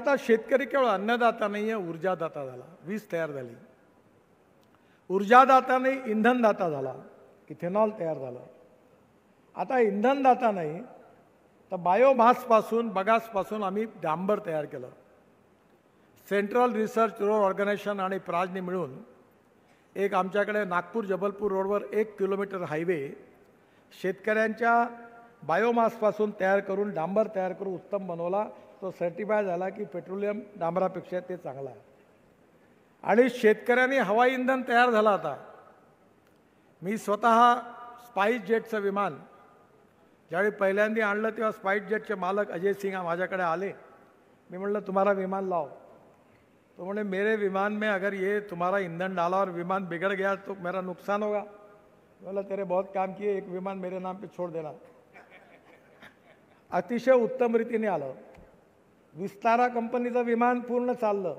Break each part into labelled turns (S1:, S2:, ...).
S1: आता शेतकरी केवळ अन्नदाता नाही आहे, ऊर्जादाता झाला. वीज तयार झाली. ऊर्जादाता नाही, इंधनदाता झाला. इथेनॉल तयार झालं. आता इंधनदाता नाही तर बायोमासपासून बगासपासून आम्ही डांबर तयार केलं. सेंट्रल रिसर्च रोड ऑर्गनायझेशन आणि प्राजने मिळून एक आमच्याकडे नागपूर जबलपूर रोडवर 1 किलोमीटर हायवे शेतकऱ्यांच्या बायोमासपासून तयार करून डांबर तयार करून उत्तम बनवला. तो सर्टिफाय झाला की पेट्रोलियम डांबरापेक्षा ते चांगला आहे. आणि शेतकऱ्यांनी हवाई इंधन तयार झालं. आता मी स्वतः स्पाइस जेटचं विमान ज्यावेळी पहिल्यांदा आणलं तेव्हा स्पाइस जेटचे मालक अजय सिंह माझ्याकडे आले. मी म्हटलं तुम्हारा विमान लाओ. तो बोले मेरे विमान में अगर ये तुम्हारा ईंधन डाला और विमान बिगड़ गया तो मेरा नुकसान होगा. बोला तेरे बहुत काम किए, एक विमान मेरे नाम पे छोड़ देना. अतिशय उत्तम रीतीने आलं. विस्तारा कंपनीचं विमान पूर्ण चाललं.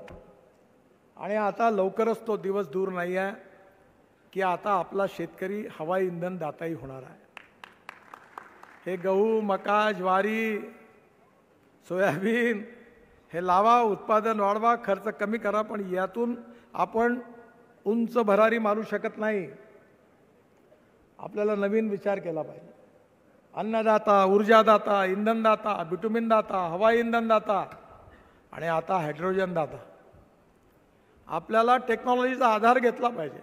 S1: आणि आता लवकरच तो दिवस दूर नाही आहे की आता आपला शेतकरी हवाई इंधन दाताही होणार आहे. हे गहू, मका, ज्वारी, सोयाबीन हे लावा, उत्पादन वाढवा, खर्च कमी करा, पण यातून आपण उंच भरारी मारू शकत नाही. आपल्याला नवीन विचार केला पाहिजे. अन्नदाता, ऊर्जादाता, इंधनदाता, बिटुमिनदाता, हवाई इंधनदाता आणि आता हायड्रोजन दाता. आपल्याला टेक्नॉलॉजीचा आधार घेतला पाहिजे.